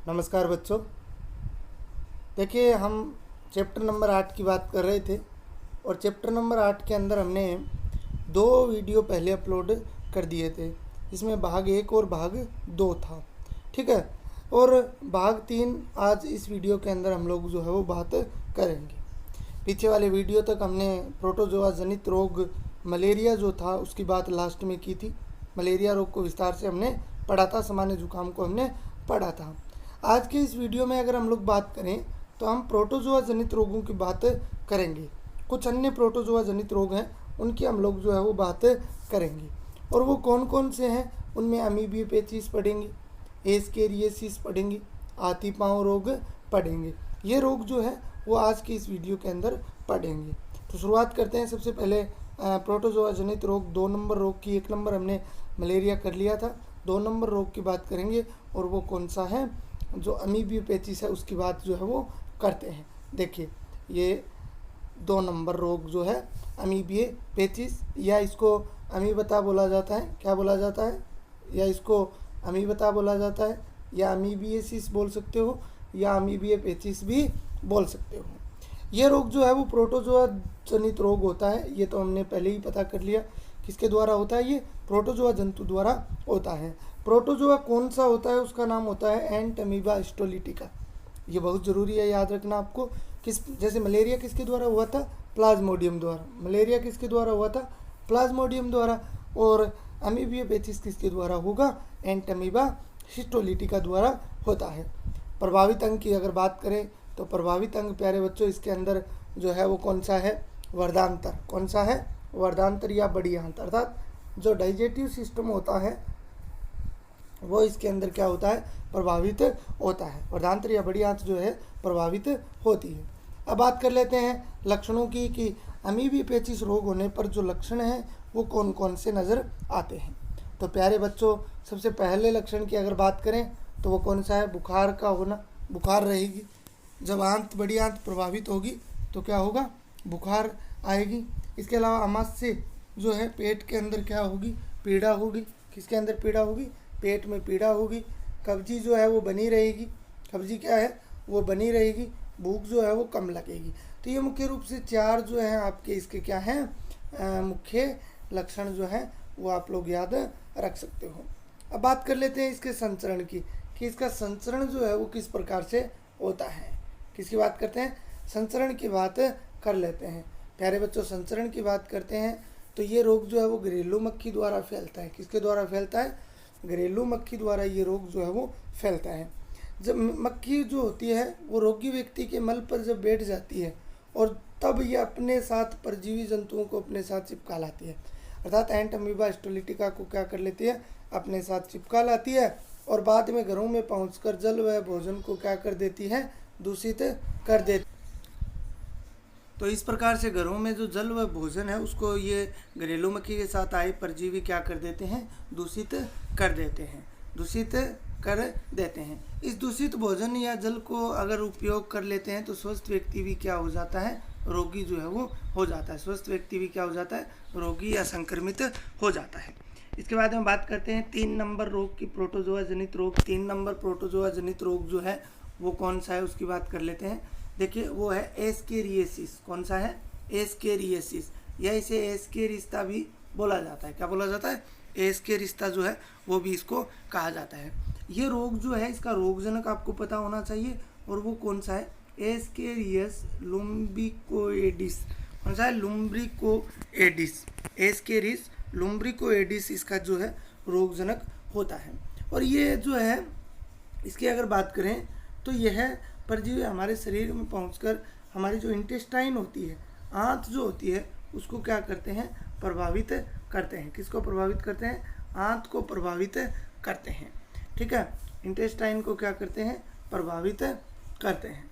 नमस्कार बच्चों। देखिए, हम चैप्टर नंबर 8 की बात कर रहे थे और चैप्टर नंबर 8 के अंदर हमने 2 वीडियो पहले अपलोड कर दिए थे। इसमें भाग 1 और भाग 2 था, ठीक है। और भाग 3 आज इस वीडियो के अंदर हम लोग जो है वो बात करेंगे। पीछे वाले वीडियो तक हमने प्रोटोजोआ जनित रोग मलेरिया जो था उसकी बात लास्ट में की थी। मलेरिया रोग को विस्तार से हमने पढ़ा था, सामान्य जुकाम को हमने पढ़ा था। आज के इस वीडियो में अगर हम लोग बात करें तो हम प्रोटोजोआ जनित रोगों की बात करेंगे। कुछ अन्य प्रोटोजोआ जनित रोग हैं, उनकी हम लोग जो है वो बात करेंगे। और वो कौन कौन से हैं, उनमें अमीबियोपेचिस पढ़ेंगे, एस्केरियासिस पढ़ेंगे, हाथी पाँव रोग पढ़ेंगे। ये रोग जो है वो आज के इस वीडियो के अंदर पढ़ेंगे। तो शुरुआत करते हैं। सबसे पहले प्रोटोजोआ जनित रोग 2 नंबर रोग की। 1 नंबर हमने मलेरिया कर लिया था, 2 नंबर रोग की बात करेंगे और वो कौन सा है, जो अमीबियोपेचिस है उसकी बात जो है वो करते हैं। देखिए, ये 2 नंबर रोग जो है अमीबियोपेचिस, या इसको अमीबता बोला जाता है। क्या बोला जाता है? या इसको अमीबता बोला जाता है, या अमीबियसिस बोल सकते हो, या अमीबियोपेचिस भी बोल सकते हो। ये रोग जो है वो प्रोटोजोआ जनित रोग होता है। ये तो हमने पहले ही पता कर लिया किसके द्वारा होता है। ये प्रोटोजोआ जंतु द्वारा होता है। प्रोटोजोआ कौन सा होता है, उसका नाम होता है एंट अमीबा हिस्टोलिटिका। ये बहुत ज़रूरी है याद रखना आपको। जैसे मलेरिया किसके द्वारा हुआ था? प्लाज्मोडियम द्वारा। मलेरिया किसके द्वारा हुआ था? प्लाज्मोडियम द्वारा। और अमीबियोपेचिस किसके द्वारा होगा? एंट अमीबा हिस्टोलिटिका द्वारा होता है। प्रभावित अंग की अगर बात करें तो प्रभावित अंग प्यारे बच्चों इसके अंदर जो है वो कौन सा है? वर्धांतर। कौन सा है? वर्धांतर या बड़ी आंत। अर्थात जो डाइजेस्टिव सिस्टम होता है वो इसके अंदर क्या होता है? प्रभावित होता है। वर्धांतर या बड़ी आंत जो है प्रभावित होती है। अब बात कर लेते हैं लक्षणों की कि अमीबियोपेचिस रोग होने पर जो लक्षण हैं वो कौन कौन से नज़र आते हैं। तो प्यारे बच्चों, सबसे पहले लक्षण की अगर बात करें तो वो कौन सा है? बुखार का होना। बुखार रहेगी। जब आंत, बड़ी आंत प्रभावित होगी तो क्या होगा? बुखार आएगी। इसके अलावा आमाशय जो है पेट के अंदर क्या होगी? पीड़ा होगी। किसके अंदर पीड़ा होगी? पेट में पीड़ा होगी। कब्जी जो है वो बनी रहेगी। कब्जी क्या है? वो बनी रहेगी। भूख जो है वो कम लगेगी। तो ये मुख्य रूप से 4 जो हैं आपके इसके क्या हैं? मुख्य लक्षण जो हैं वो आप लोग याद रख सकते हो। अब बात कर लेते हैं इसके संचरण की, कि इसका संचरण जो है वो किस प्रकार से होता है। किसकी बात करते हैं? संचरण की बात कर लेते हैं। प्यारे बच्चों, संचरण की बात करते हैं तो ये रोग जो है वो घरेलू मक्खी द्वारा फैलता है। किसके द्वारा फैलता है? घरेलू मक्खी द्वारा ये रोग जो है वो फैलता है। जब मक्खी जो होती है वो रोगी व्यक्ति के मल पर जब बैठ जाती है और तब ये अपने साथ परजीवी जंतुओं को अपने साथ चिपका लाती है। अर्थात एंट अमीबा हिस्टोलिटिका को क्या कर लेती है? अपने साथ चिपका लाती है और बाद में घरों में पहुंचकर जल व भोजन को क्या कर देती है? दूषित कर देती। तो इस प्रकार से घरों में जो जल व भोजन है उसको ये घरेलू मक्खी के साथ आए परजीवी क्या कर देते हैं? दूषित कर देते हैं। दूषित कर देते हैं। इस दूषित भोजन या जल को अगर उपयोग कर लेते हैं तो स्वस्थ व्यक्ति भी क्या हो जाता है? रोगी जो है वो हो जाता है। स्वस्थ व्यक्ति भी क्या हो जाता है? रोगी या संक्रमित हो जाता है। इसके बाद में बात करते हैं 3 नंबर रोग की, प्रोटोजोआ जनित रोग। 3 नंबर प्रोटोजोआ जनित रोग जो है वो कौन सा है उसकी बात कर लेते हैं। देखिए, वो है एस्केरियासिस। कौन सा है? एस्केरियासिस, या इसे एस्केरिस्ता भी बोला जाता है। क्या बोला जाता है? एस्केरिस्ता जो है वो भी इसको कहा जाता है। ये रोग जो है इसका रोगजनक आपको पता होना चाहिए, और वो कौन सा है? एस्केरियस लुम्ब्रिकोएडिस। कौन सा है? लुम्ब्रिकोएडिस। एस्केरिस लुम्ब्रिकोएडिस इसका जो है रोगजनक होता है। और ये जो है इसकी अगर बात करें तो यह परजीवी हमारे शरीर में पहुंचकर हमारी जो इंटेस्टाइन होती है, आंत जो होती है, उसको क्या करते हैं? प्रभावित करते हैं। किसको प्रभावित करते हैं? आंत को प्रभावित करते हैं। ठीक है, इंटेस्टाइन को क्या करते हैं? प्रभावित करते हैं।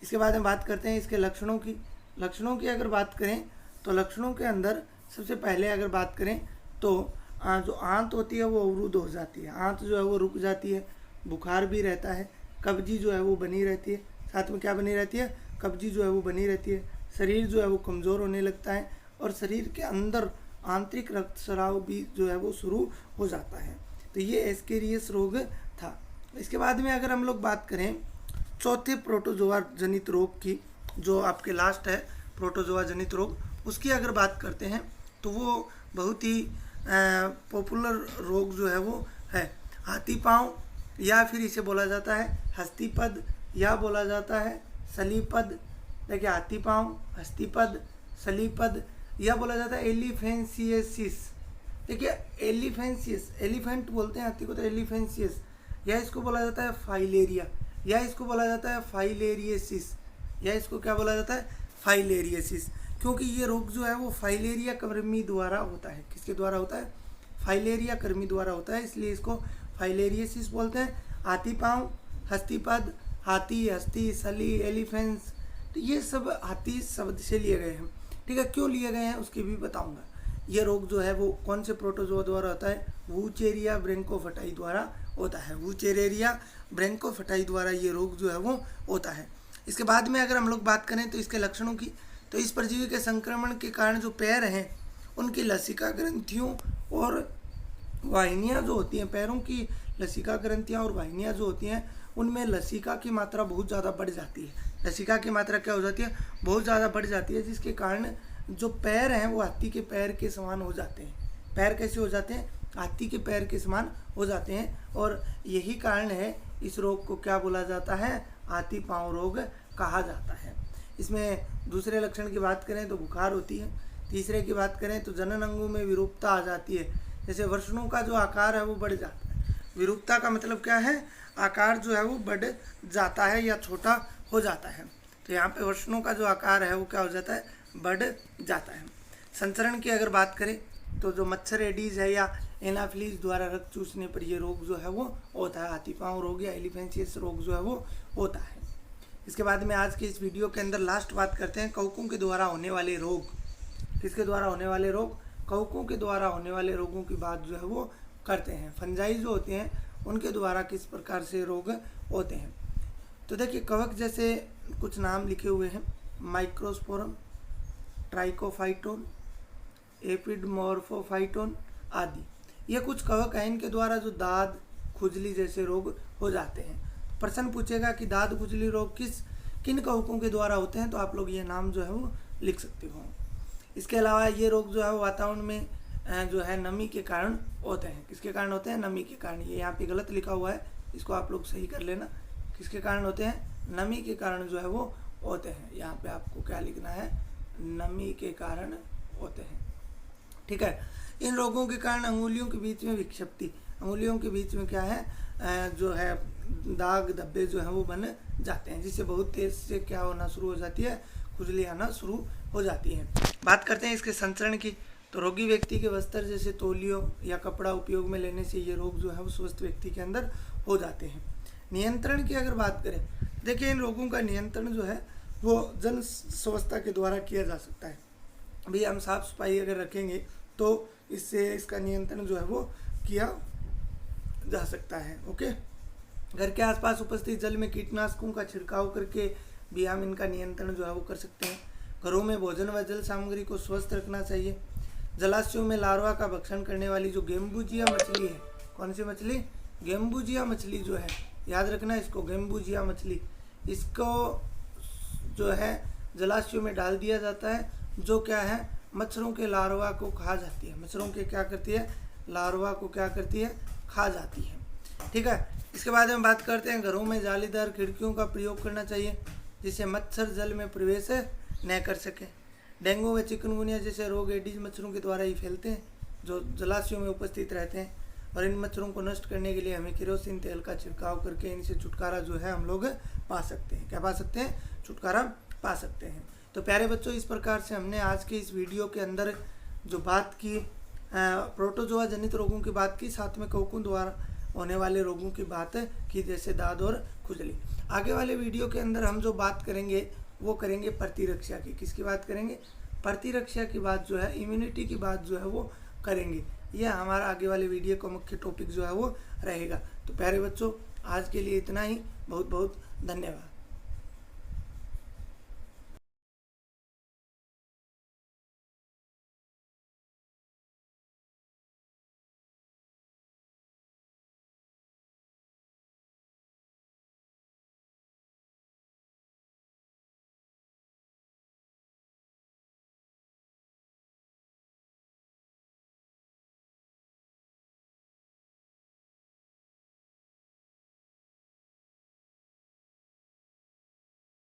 इसके बाद में बात करते हैं इसके लक्षणों की। लक्षणों की अगर बात करें तो लक्षणों के अंदर सबसे पहले अगर बात करें तो जो आंत होती है वो अवरुद्ध हो जाती है। आंत जो है वो रुक जाती है। बुखार भी रहता है। कब्जी जो है वो बनी रहती है। साथ में क्या बनी रहती है? कब्जी जो है वो बनी रहती है। शरीर जो है वो कमज़ोर होने लगता है और शरीर के अंदर आंतरिक रक्तस्राव भी जो है वो शुरू हो जाता है। तो ये एस्केरियस रोग था। इसके बाद में अगर हम लोग बात करें चौथे प्रोटोजोआ जनित रोग की, जो आपके लास्ट है प्रोटोजोआ जनित रोग, उसकी अगर बात करते हैं तो वो बहुत ही पॉपुलर रोग जो है वो है हाथी पाँव, या फिर इसे बोला जाता है हस्तीपद, या बोला जाता है सलीपद। देखिए हाथी पाँव, हस्तीपद, सलीपद, या बोला जाता है एलिफेंसियसिस। देखिए एलिफेंसियस, एलिफेंट बोलते हैं हाथी को तो एलिफेंसियस, या इसको बोला जाता है फाइलेरिया, या इसको बोला जाता है फाइलेरियसिस, या इसको क्या बोला जाता है फाइलेरियसिस। क्योंकि ये रोग जो है वो फाइलेरिया कृमि द्वारा होता है। किसके द्वारा होता है? फाइलेरिया कृमि द्वारा होता है, इसलिए इसको फाइलेरियसिस बोलते हैं। हाथी पाँव, हस्तीपद, हाथी, हस्ती, सली, एलिफेंस, तो ये सब हाथी शब्द से लिए गए हैं। ठीक है, क्यों लिए गए हैं उसकी भी बताऊंगा। ये रोग जो है वो कौन से प्रोटोजोआ द्वारा होता है? वूचेरिया ब्रैंकोफटाई द्वारा होता है। वूचेरिया ब्रैंकोफटाई द्वारा ये रोग जो है वो होता है। इसके बाद में अगर हम लोग बात करें तो इसके लक्षणों की, तो इस परजीवी के संक्रमण के कारण जो पैर हैं उनकी लसिका ग्रंथियों और वाहिनियाँ जो होती हैं, पैरों की लसिका ग्रंथियाँ और वाहिनियाँ जो होती हैं उनमें लसिका की मात्रा बहुत ज़्यादा बढ़ जाती है। लसिका की मात्रा क्या हो जाती है? बहुत ज़्यादा बढ़ जाती है, जिसके कारण जो पैर हैं वो हाथी के पैर के समान हो जाते हैं। पैर कैसे हो जाते हैं? हाथी के पैर के समान हो जाते हैं, और यही कारण है इस रोग को क्या बोला जाता है? हाथी पाँव रोग कहा जाता है। इसमें दूसरे लक्षण की बात करें तो बुखार होती है। तीसरे की बात करें तो जनन अंगों में विरूपता आ जाती है, जैसे वृषणों का जो आकार है वो बढ़ जाता है। विरूपता का मतलब क्या है? आकार जो है वो बढ़ जाता है या छोटा हो जाता है। तो यहाँ पे वृषणों का जो आकार है वो क्या हो जाता है? बढ़ जाता है। संचरण की अगर बात करें तो जो मच्छर एडीज है या एनाफिलीज द्वारा रक्त चूसने पर ये रोग जो है वो होता है। हाथी पाँव रोग या एलिफेंशियस रोग जो है वो होता है। इसके बाद में आज के इस वीडियो के अंदर लास्ट बात करते हैं कवकों के द्वारा होने वाले रोग। किसके द्वारा होने वाले रोग? कवकों के द्वारा होने वाले रोगों की बात जो है वो करते हैं। फंजाई जो होते हैं उनके द्वारा किस प्रकार से रोग होते हैं। तो देखिए कवक जैसे कुछ नाम लिखे हुए हैं, माइक्रोस्पोरम, ट्राइकोफाइटोन, एपिडमॉर्फोफाइटोन आदि। ये कुछ कवक हैं, इनके द्वारा जो दाद, खुजली जैसे रोग हो जाते हैं। प्रश्न पूछेगा कि दाद खुजली रोग किन कवकों के द्वारा होते हैं, तो आप लोग ये नाम जो है वो लिख सकते हो। इसके अलावा ये रोग जो है वो वातावरण में जो है नमी के कारण होते हैं। किसके कारण होते हैं? नमी के कारण। ये यहाँ पे गलत लिखा हुआ है, इसको आप लोग सही कर लेना। किसके कारण होते हैं? नमी के कारण जो है वो होते हैं। यहाँ पे आपको क्या लिखना है? नमी के कारण होते हैं। ठीक है। इन रोगों के कारण अंगुलियों के बीच में विक्षिप्ति, अंगुलियों के बीच में क्या है जो है दाग धब्बे जो है वो बन जाते हैं, जिससे बहुत तेज से क्या होना शुरू हो जाती है? खुजली आना शुरू हो जाती है। बात करते हैं इसके संचरण की, तो रोगी व्यक्ति के वस्त्र जैसे तौलियों या कपड़ा उपयोग में लेने से ये रोग जो है वो स्वस्थ व्यक्ति के अंदर हो जाते हैं। नियंत्रण की अगर बात करें, देखिए इन रोगों का नियंत्रण जो है वो जन स्वच्छता के द्वारा किया जा सकता है। भाई हम साफ सफाई अगर रखेंगे तो इससे इसका नियंत्रण जो है वो किया जा सकता है। ओके, घर के आसपास उपस्थित जल में कीटनाशकों का छिड़काव करके भी हम इनका नियंत्रण जो है वो कर सकते हैं। घरों में भोजन व जल सामग्री को स्वस्थ रखना चाहिए। जलाशयों में लार्वा का भक्षण करने वाली जो गेम्बुजिया मछली है, कौन सी मछली? गेम्बुजिया मछली जो है, याद रखना इसको, गेम्बुजिया मछली, इसको जो है जलाशयों में डाल दिया जाता है, जो क्या है मच्छरों के लार्वा को खा जाती है। मच्छरों के क्या करती है? लार्वा को क्या करती है? खा जाती है। ठीक है। इसके बाद हम बात करते हैं घरों में जालीदार खिड़कियों का प्रयोग करना चाहिए, जिससे मच्छर जल में प्रवेश न कर सके। डेंगू व चिकनगुनिया जैसे रोग एडीज मच्छरों के द्वारा ही फैलते हैं, जो जलाशयों में उपस्थित रहते हैं। और इन मच्छरों को नष्ट करने के लिए हमें केरोसिन तेल का छिड़काव करके इनसे छुटकारा जो है हम लोग पा सकते हैं। क्या पा सकते हैं? छुटकारा पा सकते हैं। तो प्यारे बच्चों, इस प्रकार से हमने आज के इस वीडियो के अंदर जो बात की प्रोटोजोआ जनित रोगों की बात की, साथ में कवकों द्वारा होने वाले रोगों की बात की, जैसे दाद और खुजली। आगे वाले वीडियो के अंदर हम जो बात करेंगे वो करेंगे प्रतिरक्षा की। किसकी बात करेंगे? प्रतिरक्षा की बात जो है, इम्यूनिटी की बात जो है वो करेंगे। यह हमारा आगे वाले वीडियो का मुख्य टॉपिक जो है वो रहेगा। तो प्यारे बच्चों, आज के लिए इतना ही। बहुत बहुत धन्यवाद।